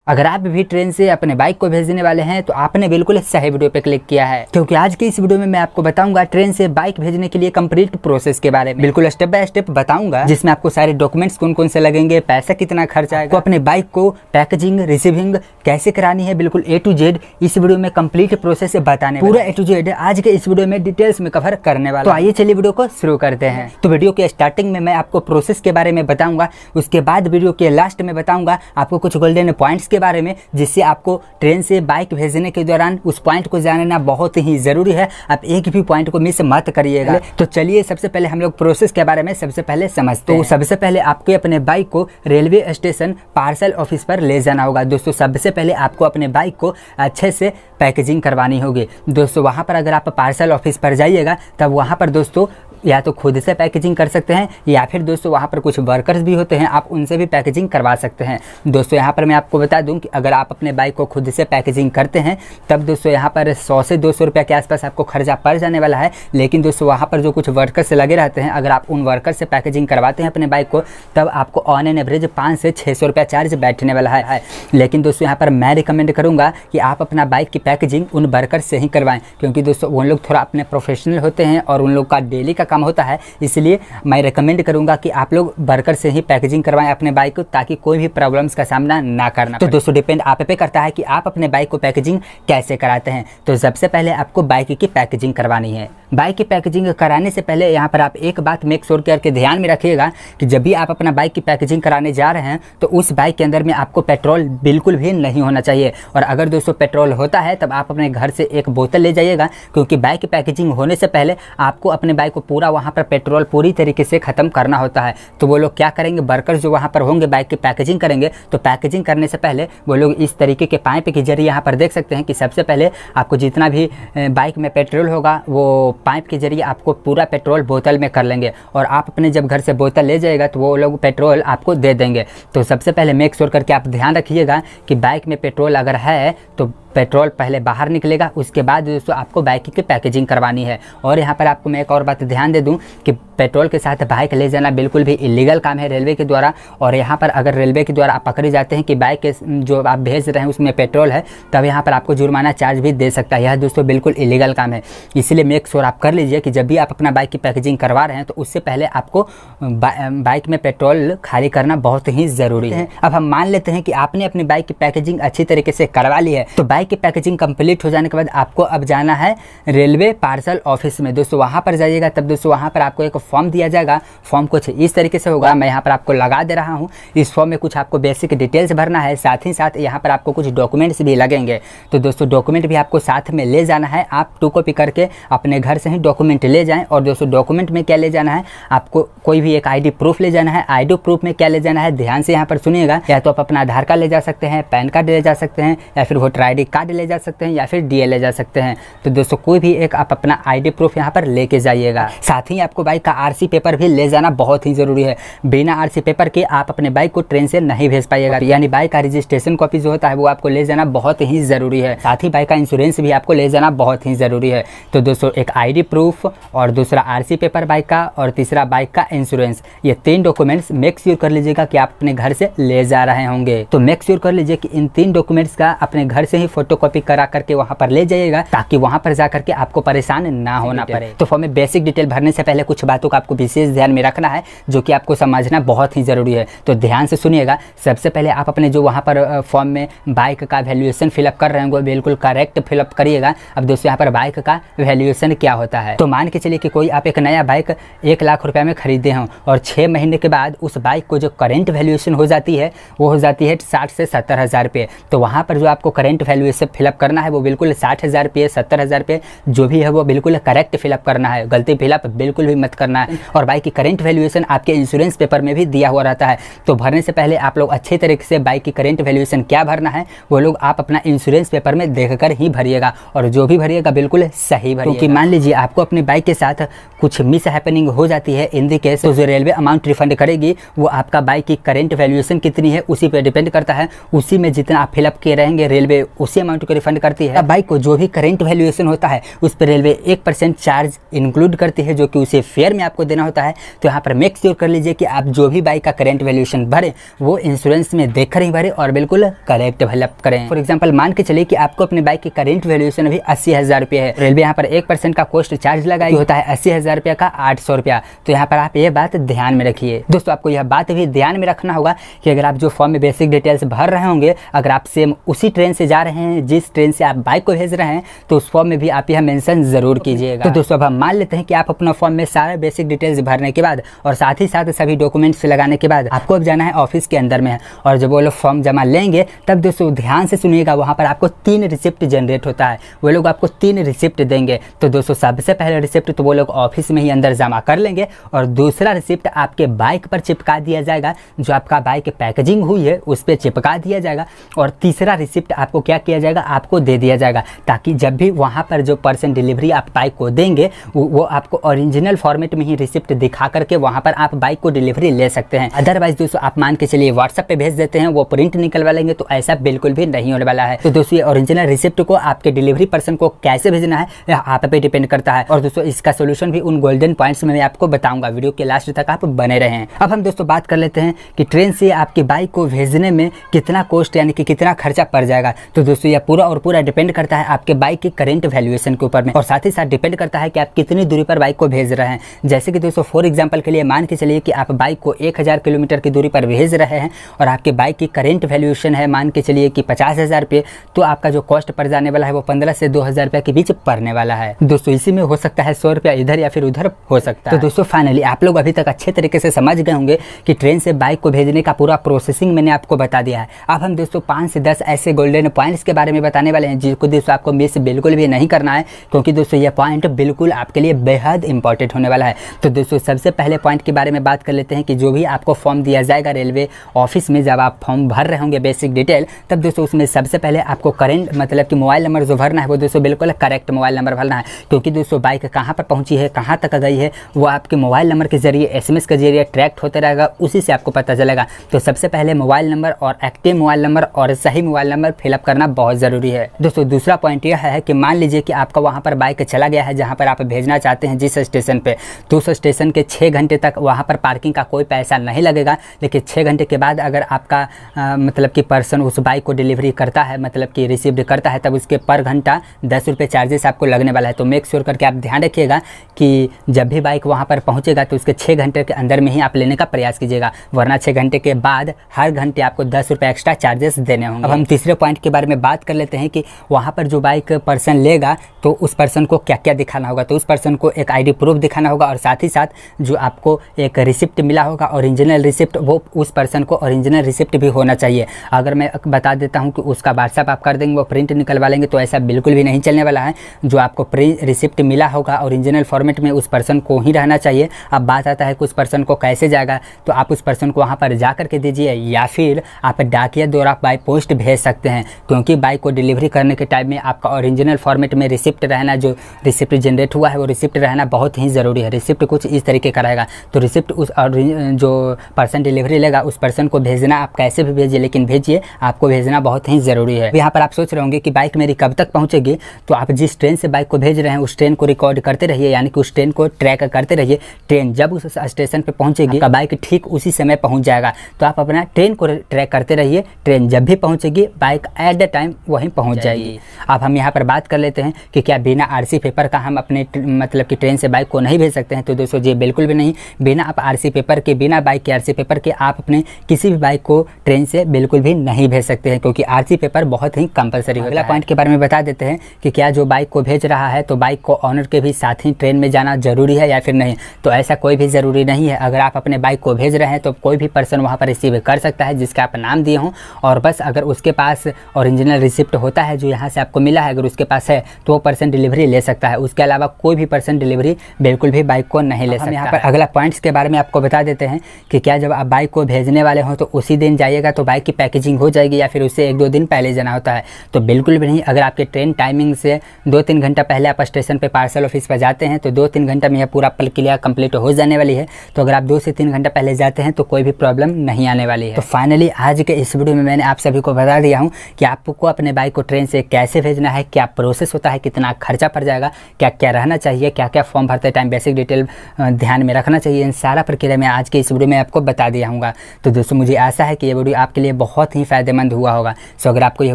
अगर आप भी ट्रेन से अपने बाइक को भेजने वाले हैं तो आपने बिल्कुल सही वीडियो पे क्लिक किया है, क्योंकि आज की इस वीडियो में मैं आपको बताऊंगा ट्रेन से बाइक भेजने के लिए कंप्लीट प्रोसेस के बारे में। बिल्कुल स्टेप बाय स्टेप बताऊंगा, जिसमें आपको सारे डॉक्यूमेंट्स कौन कौन से लगेंगे, पैसा कितना खर्च आएगा, अपने बाइक को पैकेजिंग रिसीविंग कैसे करानी है, बिल्कुल A to Z इस वीडियो में कंप्लीट प्रोसेस बताने पूरा A to Z आज के इस वीडियो में डिटेल्स में कवर करने वाला। तो आइए चलिए वीडियो को शुरू करते हैं। तो वीडियो के स्टार्टिंग में मैं आपको प्रोसेस के बारे में बताऊंगा, उसके बाद वीडियो के लास्ट में बताऊंगा आपको कुछ गोल्डन पॉइंट्स के बारे में, जिससे आपको ट्रेन से बाइक भेजने के दौरान उस पॉइंट को जानना बहुत ही जरूरी है। आप एक भी पॉइंट को मिस मत करिएगा। तो चलिए सबसे पहले हम लोग प्रोसेस के बारे में सबसे पहले समझते हैं। तो सबसे पहले आपको अपने बाइक को रेलवे स्टेशन पार्सल ऑफिस पर ले जाना होगा। दोस्तों सबसे पहले आपको अपने बाइक को अच्छे से पैकेजिंग करवानी होगी। दोस्तों वहाँ पर अगर आप पार्सल ऑफिस पर जाइएगा तब वहाँ पर दोस्तों या तो खुद से पैकेजिंग कर सकते हैं, या फिर दोस्तों वहाँ पर कुछ वर्कर्स भी होते हैं, आप उनसे भी पैकेजिंग करवा सकते हैं। दोस्तों यहाँ पर मैं आपको बता दूं कि अगर आप अपने बाइक को खुद से पैकेजिंग करते हैं तब दोस्तों यहाँ पर 100 से 200 रुपये के आसपास आपको खर्चा पड़ जाने वाला है। लेकिन दोस्तों वहाँ पर जो कुछ वर्कर्स लगे रहते हैं, अगर आप उन वर्कर से पैकेजिंग करवाते हैं अपने बाइक को, तब आपको ऑन एन एवरेज 500 से 600 रुपया चार्ज बैठने वाला है। लेकिन दोस्तों यहाँ पर मैं रिकमेंड करूँगा कि आप अपना बाइक की पैकेजिंग उन वर्कर से ही करवाएं, क्योंकि दोस्तों उन लोग थोड़ा अपने प्रोफेशनल होते हैं और उन लोग का डेली का काम होता है। इसलिए मैं रिकमेंड करूंगा कि आप लोग वर्कर से ही पैकेजिंग करवाएं अपने बाइक को, ताकि कोई भी प्रॉब्लम्स का सामना ना करना पड़े। तो दोस्तों डिपेंड आप पे करता है कि आप अपने बाइक को पैकेजिंग कैसे कराते हैं। तो सबसे पहले आपको बाइक की पैकेजिंग करवानी है। बाइक की पैकेजिंग कराने से पहले यहाँ पर आप एक बात मेक श्योर करके ध्यान में रखिएगा कि जब भी आप अपना बाइक की पैकेजिंग कराने जा रहे हैं तो उस बाइक के अंदर में आपको पेट्रोल बिल्कुल भी नहीं होना चाहिए। और अगर दोस्तों पेट्रोल होता है तब आप अपने घर से एक बोतल ले जाइएगा, क्योंकि बाइक की पैकेजिंग होने से पहले आपको अपने बाइक को पूरा वहाँ पर पेट्रोल पूरी तरीके से खत्म करना होता है। तो वो लोग क्या करेंगे, वर्कर्स जो वहाँ पर होंगे बाइक की पैकेजिंग करेंगे, तो पैकेजिंग करने से पहले वो लोग इस तरीके के पाइप के जरिए यहाँ पर देख सकते हैं कि सबसे पहले आपको जितना भी बाइक में पेट्रोल होगा वो पाइप के जरिए आपको पूरा पेट्रोल बोतल में कर लेंगे, और आप अपने जब घर से बोतल ले जाएगा तो वो लोग पेट्रोल आपको दे देंगे। तो सबसे पहले मेक श्योर करके आप ध्यान रखिएगा कि बाइक में पेट्रोल अगर है तो पेट्रोल पहले बाहर निकलेगा, उसके बाद दोस्तों आपको बाइक की पैकेजिंग करवानी है। और यहाँ पर आपको मैं एक और बात ध्यान दे दूँ कि पेट्रोल के साथ बाइक ले जाना बिल्कुल भी इलीगल काम है रेलवे के द्वारा। और यहाँ पर अगर रेलवे के द्वारा आप पकड़े जाते हैं कि बाइक के जो आप भेज रहे हैं उसमें पेट्रोल है, तब यहाँ पर आपको जुर्माना चार्ज भी दे सकता है। यह दोस्तों बिल्कुल इलीगल काम है, इसलिए मेक श्योर आप कर लीजिए कि जब भी आप अपना बाइक की पैकेजिंग करवा रहे हैं तो उससे पहले आपको बाइक में पेट्रोल खाली करना बहुत ही ज़रूरी है। अब हम मान लेते हैं कि आपने अपनी बाइक की पैकेजिंग अच्छी तरीके से करवा ली है, तो बाइक की पैकेजिंग कंप्लीट हो जाने के बाद आपको अब जाना है रेलवे पार्सल ऑफिस में। दोस्तों वहाँ पर जाइएगा तब दोस्तों वहाँ पर आपको एक फॉर्म दिया जाएगा। फॉर्म कुछ इस तरीके से होगा, मैं यहाँ पर आपको लगा दे रहा हूँ। इस फॉर्म में कुछ आपको बेसिक डिटेल्स भरना है, साथ ही साथ यहाँ पर आपको कुछ डॉक्यूमेंट्स भी लगेंगे। तो दोस्तों डॉक्यूमेंट भी आपको साथ में ले जाना है। आप 2 कॉपी करके अपने घर से ही डॉक्यूमेंट ले जाएँ। और दोस्तों डॉक्यूमेंट में क्या ले जाना है, आपको कोई भी एक ID प्रूफ ले जाना है। ID प्रूफ में क्या ले जाना है, ध्यान से यहाँ पर सुनिएगा। या तो आप अपना आधार कार्ड ले जा सकते हैं, पैन कार्ड ले जा सकते हैं, या फिर वोटर ID कार्ड ले जा सकते हैं, या फिर DL ले जा सकते हैं। तो दोस्तों कोई भी एक आप अपना ID प्रूफ यहाँ पर लेके जाइएगा। साथ ही आपको बाइक का RC पेपर भी ले जाना बहुत ही जरूरी है। बिना RC पेपर के आप अपने बाइक को ट्रेन से नहीं भेज पाइएगा, यानी बाइक का रजिस्ट्रेशन कॉपी जो होता है वो आपको ले जाना बहुत ही जरूरी है। साथ ही बाइक का इंश्योरेंस भी आपको ले जाना बहुत ही जरूरी है। तो दोस्तों एक ID प्रूफ, और दूसरा RC पेपर बाइक का, और तीसरा बाइक का इंश्योरेंस, ये 3 डॉक्यूमेंट्स मेक श्योर कर लीजिएगा कि आप अपने घर से ले जा रहे होंगे। तो मेक श्योर कर लीजिए कि इन 3 डॉक्यूमेंट्स का अपने घर से ही फोटोकॉपी करा करके वहाँ पर ले जाइएगा, ताकि वहाँ पर जा करके आपको परेशान ना होना पड़े। तो फॉर्म में बेसिक डिटेल भरने से पहले कुछ बातों का आपको विशेष ध्यान में रखना है, जो कि आपको समझना बहुत ही जरूरी है। तो ध्यान से सुनिएगा। सबसे पहले आप अपने जो वहाँ पर फॉर्म में बाइक का वैल्यूएशन फिलअप कर रहे हैं वो बिल्कुल करेक्ट फिलअप करिएगा। अब दोस्तों यहाँ पर बाइक का वैल्यूएशन क्या होता है, तो मान के चलिए कि कोई आप एक नया बाइक 1 लाख रुपये में खरीदे हों, और 6 महीने के बाद उस बाइक को जो करेंट वैल्यूएशन हो जाती है वो हो जाती है 60 से 70 हज़ार रुपये। तो वहाँ पर जो आपको करेंट वैल्यूएशन फिलअप करना है वो बिल्कुल 60,000 रुपये 70,000 रुपये जो भी है वो बिल्कुल करेक्ट फिलअप करना है, गलती फिलअप बिल्कुल भी मत करना है। और बाइक की करेंट वैल्यूएशन आपके इंश्योरेंस पेपर में भी दिया हुआ रहता है। तो भरने से पहले आप लोग अच्छे तरीके से बाइक की करेंट वैल्यूएशन क्या भरना है वो लोग आप अपना इंश्योरेंस पेपर में देखकर ही भरिएगा, और जो भी भरिएगा बिल्कुल सही भरिएगा। क्योंकि मान लीजिए आपको अपनी बाइक के साथ कुछ मिस हैपनिंग हो जाती है इन द केस, तो जो रेलवे अमाउंट रिफंड करेगी वो आपका बाइक की करेंट वैल्यूएशन कितनी है उसी पे डिपेंड करता है। उसी में जितना आप फिलअप किए रहेंगे रेलवे उसी अमाउंट को रिफंड करती है। बाइक को जो भी करेंट वैल्यूएशन होता है उस पर रेलवे 1% चार्ज इंक्लूड करती है, जो कि उसे फेयर में आपको देना होता है, तो यहाँ पर मेक श्योर कर लीजिए कि आप जो भी बाइक का करेंट वैल्यूएशन भरें वो इंश्योरेंस में देखकर ही भरें और बिल्कुल करेक्ट डेवलप करें। फॉर एग्जाम्पल मान के चलिए कि आपको अपने बाइक की करेंट वैल्यूएशन अभी 80,000 रुपये है, रेलवे यहाँ पर 1% का कॉस्ट चार्ज लगाई होता है 80,000 रुपये का 800 रुपया। तो यहाँ पर आप ये बात ध्यान में रखिए। दोस्तों आपको यह बात भी ध्यान में रखना होगा कि अगर आप जो फॉर्म में बेसिक डिटेल्स भर रहे होंगे, अगर आप सेम उसी ट्रेन से जा रहे हैं जिस ट्रेन से आप बाइक को भेज रहे हैं, तो उस फॉर्म में भी आप यह मेंशन जरूर कीजिएगा। तो दोस्तों अब हम मान लेते हैं कि आप अपना फॉर्म में सारे बेसिक डिटेल्स भरने के बाद और साथ ही साथ सभी डॉक्यूमेंट्स लगाने के बाद आपको अब जाना है ऑफिस के अंदर में, और जब वो लोग फॉर्म जमा लेंगे तब दोस्तों ध्यान से सुनिएगा, वहाँ पर आपको 3 रिसिप्ट जनरेट होता है। वो लोग आपको 3 रिसिप्ट देंगे। तो दोस्तों सबसे पहले रिसिप्ट तो वो लोग ऑफिस में ही अंदर जमा कर लेंगे, और दूसरा रिसिप्ट आपके बाइक पर चिपका दिया जाएगा, जो आपका बाइक पैकेजिंग हुई है उस पर चिपका दिया जाएगा, और तीसरा रिसिप्ट आपको क्या किया जाएगा, आपको दे दिया जाएगा, ताकि जब भी वहाँ पर जो पर्सन डिलीवरी आप बाइक को देंगे वो आपको ओरिजिनल फॉर्मेट में ही रिसिप्ट दिखा करके वहाँ पर आप बाइक को डिलीवरी ले सकते हैं। अदरवाइज दोस्तों आप मान के चलिए व्हाट्सएप पे भेज देते हैं, वो प्रिंट निकलवा लेंगे, तो ऐसा बिल्कुल भी नहीं होने वाला है। तो दोस्तों ये ओरिजिनल रिसिप्ट को आपके डिलीवरी पर्सन को कैसे भेजना है यह आप पे डिपेंड करता है, और दोस्तों इसका सोल्यूशन भी उन गोल्डन पॉइंट्स में मैं आपको बताऊंगा। वीडियो के लास्ट तक आप बने रहें। अब हम दोस्तों बात कर लेते हैं कि ट्रेन से आपकी बाइक को भेजने में कितना कॉस्ट यानी कि कितना खर्चा पड़ जाएगा। तो दोस्तों यह पूरा और पूरा डिपेंड करता है आपके बाइक की करंट वैल्यूएशन के ऊपर में, और साथ ही साथ डिपेंड करता है कि आप कितनी दूरी पर बाइक को भेज रहे हैं। जैसे कि दोस्तों फॉर एग्जांपल के लिए मान के चलिए कि आप बाइक को 1000 किलोमीटर की दूरी पर भेज रहे हैं और आपके बाइक की करंट वैल्यूएशन है मान के चलिए कि 50,000 रुपये, तो आपका जो कॉस्ट पड़ जाने वाला है वो 15 से 2,000 रुपये के बीच पड़ने वाला है। दोस्तों इसी में हो सकता है 100 रुपया इधर या फिर उधर हो सकता है। तो दोस्तों फाइनली आप लोग अभी तक अच्छे तरीके से समझ गए होंगे कि ट्रेन से बाइक को भेजने का पूरा प्रोसेसिंग मैंने आपको बता दिया है। अब हम दोस्तों 5 से 10 ऐसे गोल्डन पॉइंट्स के बारे में बताने वाले हैं जिसको दोस्तों आपको मिस बिल्कुल भी नहीं करना है, क्योंकि दोस्तों यह पॉइंट बिल्कुल आपके लिए बेहद इंपॉर्टेंट होने वाला है। तो दोस्तों सबसे पहले पॉइंट के बारे में बात कर लेते हैं कि जो भी आपको फॉर्म दिया जाएगा रेलवे ऑफिस में, जब आप फॉर्म भर रहे होंगे बेसिक डिटेल, तब दोस्तों उसमें सबसे पहले आपको करेंट मतलब कि मोबाइल नंबर जो भरना है वो दोस्तों बिल्कुल करेक्ट मोबाइल नंबर भरना है, क्योंकि दोस्तों बाइक कहाँ पर पहुँची है, कहाँ तक गई है, वो आपके मोबाइल नंबर के जरिए SMS के जरिए ट्रैक होता रहेगा, उसी से आपको पता चलेगा। तो सबसे पहले मोबाइल नंबर और एक्टिव मोबाइल नंबर और सही मोबाइल नंबर फिलअप करना बहुत ज़रूरी है। दोस्तों दूसरा पॉइंट यह है कि मान लीजिए कि आपका वहाँ पर बाइक चला गया है जहाँ पर आप भेजना चाहते हैं जिस स्टेशन पे, तो उस स्टेशन के 6 घंटे तक वहाँ पर पार्किंग का कोई पैसा नहीं लगेगा, लेकिन 6 घंटे के बाद अगर आपका मतलब कि पर्सन उस बाइक को डिलीवरी करता है, मतलब कि रिसीव करता है, तब उसके पर घंटा 10 रुपये चार्जेस आपको लगने वाला है। तो मेक श्योर करके आप ध्यान रखिएगा कि जब भी बाइक वहाँ पर पहुँचेगा तो उसके 6 घंटे के अंदर में ही आप लेने का प्रयास कीजिएगा, वरना 6 घंटे के बाद हर घंटे आपको 10 रुपये एक्स्ट्रा चार्जेस देने होंगे। अब हम तीसरे पॉइंट के बारे में बात कर लेते हैं कि वहाँ पर जो बाइक पर्सन लेगा तो उस पर्सन को क्या क्या दिखाना होगा। तो उस पर्सन को एक ID प्रूफ दिखाना होगा, और साथ ही साथ जो आपको एक रिसिप्ट मिला होगा ओरिजिनल रिसिप्ट, वो उस पर्सन को ओरिजिनल रिसिप्ट भी होना चाहिए। अगर मैं बता देता हूँ कि उसका व्हाट्सएप आप कर देंगे, वो प्रिंट निकलवा लेंगे, तो ऐसा बिल्कुल भी नहीं चलने वाला है। जो आपको रिसिप्ट मिला होगा ओरिजिनल फॉर्मेट में उस पर्सन को ही रहना चाहिए। अब बात आता है कि उस पर्सन को कैसे जाएगा, तो आप उस पर्सन को वहाँ पर जा करके दीजिए, या फिर आप डाकिया द्वारा बाई पोस्ट भेज सकते हैं, क्योंकि बाइक को डिलीवरी करने के टाइम में आपका ओरिजिनल फॉर्मेट में रिसिप्ट रहना, जो रिसिप्ट जनरेट हुआ है वो रिसिप्ट रहना बहुत ही ज़रूरी है। रिसिप्ट कुछ इस तरीके का रहेगा, तो रिसिप्ट उस जो पर्सन डिलीवरी लेगा उस पर्सन को भेजना, आप कैसे भी भेजिए लेकिन भेजिए, आपको भेजना बहुत ही ज़रूरी है। यहाँ पर आप सोच रहे होंगे कि बाइक मेरी कब तक पहुँचेगी, तो आप जिस ट्रेन से बाइक को भेज रहे हैं उस ट्रेन को रिकॉर्ड करते रहिए, यानी कि उस ट्रेन को ट्रैक करते रहिए। ट्रेन जब उस स्टेशन पर पहुँचेगी आपका बाइक ठीक उसी समय पहुँच जाएगा, तो आप अपना ट्रेन को ट्रैक करते रहिए। ट्रेन जब भी पहुँचेगी बाइक एट द टाइम वहीं पहुँच जाएगी। अब हम यहाँ पर बात कर लेते हैं कि क्या बिना RC पेपर का हम अपने मतलब कि ट्रेन से बाइक को नहीं भेज सकते हैं। तो दोस्तों जी बिल्कुल भी नहीं, बिना आप RC पेपर के, बिना बाइक के RC पेपर के आप अपने किसी भी बाइक को ट्रेन से बिल्कुल भी नहीं भेज सकते हैं, क्योंकि RC पेपर बहुत ही कंपलसरी होता है। अगला पॉइंट के बारे में बता देते हैं कि क्या जो बाइक को भेज रहा है तो बाइक को ऑनर के भी साथ ही ट्रेन में जाना जरूरी है या फिर नहीं। तो ऐसा कोई भी ज़रूरी नहीं है। अगर आप अपने बाइक को भेज रहे हैं तो कोई भी पर्सन वहाँ पर रिसीव कर सकता है जिसका आप नाम दिए हों, और बस अगर उसके पास ओरिजिनल रिसिप्ट होता है जो यहाँ से आपको मिला है, अगर उसके पास है तो वो पर्सन डिलीवरी ले सकता है। उसके अलावा कोई भी पर्सन डिलीवरी बिल्कुल भी बाइक को नहीं ले सकता। यहाँ पर अगला पॉइंट्स के बारे में आपको बता देते हैं कि क्या जब आप बाइक को भेजने वाले हो तो उसी दिन जाइएगा तो बाइक की पैकेजिंग हो जाएगी, या फिर उससे 1-2 दिन पहले जाना होता है। तो बिल्कुल भी नहीं। अगर आपके ट्रेन टाइमिंग से 2-3 घंटा पहले आप स्टेशन पर पार्सल ऑफिस पर जाते हैं तो 2-3 घंटा में यह पूरा प्रक्रिया कंप्लीट हो जाने वाली है। तो अगर आप 2 से 3 घंटा पहले जाते हैं तो कोई भी प्रॉब्लम नहीं आने वाली है। तो फाइनली आज के इस वीडियो में मैंने आप सभी को बता दिया हूँ कि आपको अपने बाइक को ट्रेन से कैसे भेजना है, क्या प्रोसेस होता है, कितना खर्चा पड़ जाएगा, क्या क्या रहना चाहिए, क्या क्या फॉर्म भरते टाइम बेसिक डिटेल डिटेल ध्यान में रखना चाहिए, इन सारा प्रक्रिया मैं आज के इस वीडियो में आपको बता दिया हूँ। तो दोस्तों मुझे आशा है कि ये वीडियो आपके लिए बहुत ही फायदेमंद हुआ होगा। सो अगर आपको ये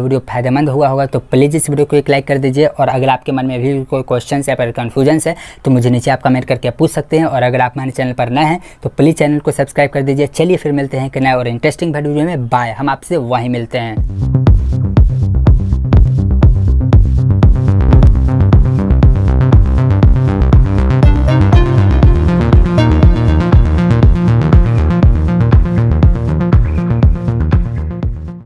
वीडियो फायदेमंद हुआ होगा तो प्लीज़ इस वीडियो को एक लाइक कर दीजिए, और अगर आपके मन में भी कोई क्वेश्चन या फिर कन्फ्यूजन है तो मुझे नीचे आप कमेंट करके पूछ सकते हैं। और अगर आप हमारे चैनल पर नए हैं तो प्लीज़ चैनल को सब्सक्राइब कर दीजिए। चलिए फिर मिलते हैं एक नए और इंटरेस्टिंग वीडियो में। बाय, हम आपसे वहीं मिलते हैं।